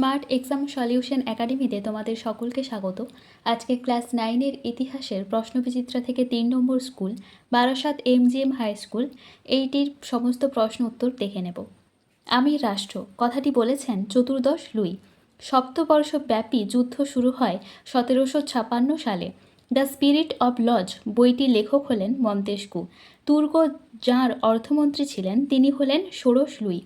Smart exam solution একাডেমিতে তোমাদের সকলকে স্বাগত। আজকে ক্লাস 9-এর ইতিহাসের প্রশ্নবিচিত্রা থেকে 3 নম্বর school Barasat MGM high school এইটির সমস্ত প্রশ্ন উত্তর দেখে নেব। আমি রাষ্ট্র কথাটি বলেছেন চতুর্দশ লুই। সপ্তবর্ষব্যাপী যুদ্ধ শুরু হয় 1756 সালে। দ্য স্পিরিট অব লজ বইটির লেখক হলেন মন্তেস্কু। তুর্ক যাঁর অর্থমন্ত্রী ছিলেন তিনি হলেন ষোড়শ লুই।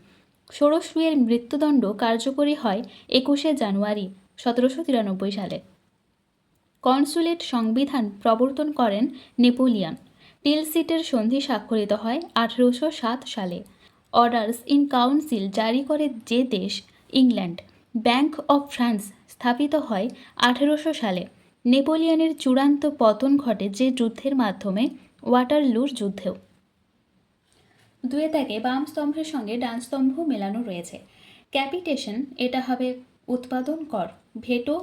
ষোড়শ লুইয়ের মৃত্যুদণ্ড কার্যকরী হয় 21শে জানুয়ারি 1793 সালে। কনসুলেট সংবিধান প্রবর্তন করেন নেপোলিয়ন। টিলসিটের সন্ধি স্বাক্ষরিত হয় 1807 সালে। অর্ডার্স ইন কাউন্সিল জারি করে যে দেশ ইংল্যান্ড। ব্যাংক অফ ফ্রান্স স্থাপিত হয় 1800 সালে। নেপোলিয়নের চূড়ান্ত পতন ঘটে যে যুদ্ধের মাধ্যমে, ওয়াটারলুর যুদ্ধেও। দুয়ে দাগে বাম স্তম্ভের সঙ্গে ডান স্তম্ভ মেলানো রয়েছে। ক্যাপিটেশন এটা হবে উৎপাদন কর। ভেটো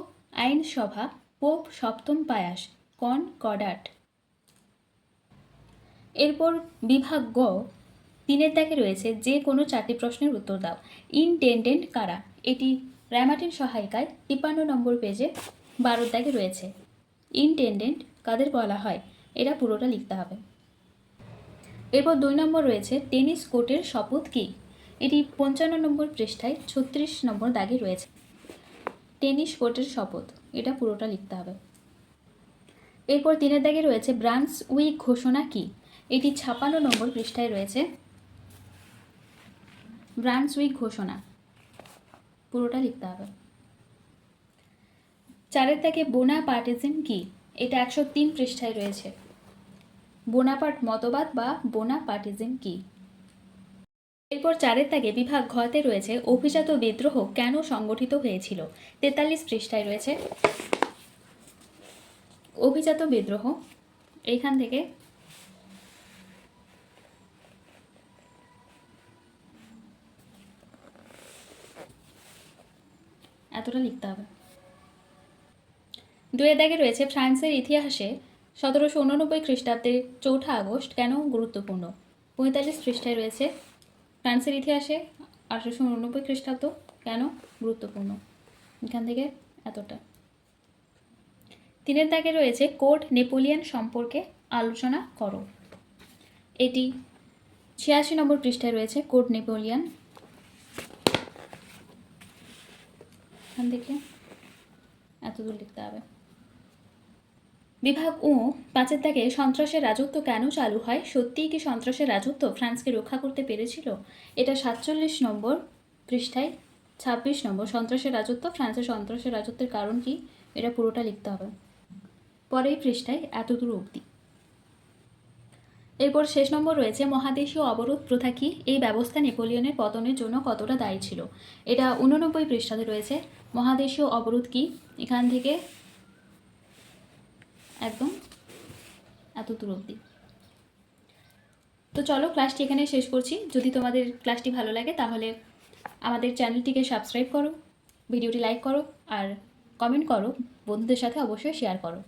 আইনসভা। পোপ সপ্তম পায়াস কনকর্ডাট। এরপর বিভাগ গ 3-এর দাগে রয়েছে যে কোনো 4টি প্রশ্নের উত্তর দাও। ইনটেন্ডেন্ট কারা? এটি র্যামাটিন সহায়িকায় 53 নম্বর পেজে 12-র দাগে রয়েছে। ইনটেন্ডেন্ট কাদের বলা হয় এটা পুরোটা লিখতে হবে। এরপর 2 নম্বর রয়েছে টেনিস কোর্টের শপথ কী? এটি 55 নম্বর পৃষ্ঠায় 36 নম্বর দাগে রয়েছে। টেনিস কোর্টের শপথ এটা পুরোটা লিখতে হবে। এরপর 3-এর দাগে রয়েছে ব্রান্সউইক ঘোষণা কী? এটি 56 নম্বর পৃষ্ঠায় রয়েছে। ব্রান্সউইক ঘোষণা পুরোটা লিখতে হবে। 4-এর দাগে বোনাপার্টিজম কী? এটা 103 পৃষ্ঠায় রয়েছে। বোনাপার্ট মতবাদ বা বোনাপার্টিজম কী? এরপর 4-এর দাগে বিভাগ ঘতে রয়েছে অভিজাত বিদ্রোহ কেন সংগঠিত হয়েছিল? 43 পৃষ্ঠায় রয়েছে অভিজাত বিদ্রোহ। এইখান থেকে এতটা লিখতে হবে। 2-এর দাগে রয়েছে ফ্রান্সের ইতিহাসে 1789 খ্রিস্টাব্দের 4 আগস্ট কেন গুরুত্বপূর্ণ? 45 পৃষ্ঠায় রয়েছে ফ্রান্সের ইতিহাসে 1889 খ্রিস্টাব্দ কেন গুরুত্বপূর্ণ। এখান থেকে এতটা। 3-এর দাগে রয়েছে কোড নেপোলিয়ন সম্পর্কে আলোচনা করো। এটি 86 নম্বর পৃষ্ঠায় রয়েছে কোড নেপোলিয়ন। এখান থেকে এতদূর লিখতে হবে। বিভাগ ও 5-এর দাগে সন্ত্রাসের রাজত্ব কেন চালু হয়? সত্যিই কি সন্ত্রাসের রাজত্ব ফ্রান্সকে রক্ষা করতে পেরেছিল? এটা 47 নম্বর পৃষ্ঠায় 26 নম্বর। সন্ত্রাসের রাজত্ব, ফ্রান্সের সন্ত্রাসের রাজত্বের কারণ কি এটা পুরোটা লিখতে হবে। পরেই পৃষ্ঠায় এতদূর অবধি। এরপর শেষ নম্বর রয়েছে মহাদেশীয় অবরোধ প্রথা কি? এই ব্যবস্থা নেপোলিয়নের পতনের জন্য কতটা দায়ী ছিল? এটা 89 পৃষ্ঠাতে রয়েছে। মহাদেশীয় অবরোধ কি? এখান থেকে একদম এতদূর অবধি। তো চলো ক্লাসটি এখানে শেষ করছি। যদি তোমাদের ক্লাসটি ভালো লাগে তাহলে আমাদের চ্যানেলটিকে সাবস্ক্রাইব করো, ভিডিওটি লাইক করো আর কমেন্ট করো, বন্ধুদের সাথে অবশ্যই শেয়ার করো।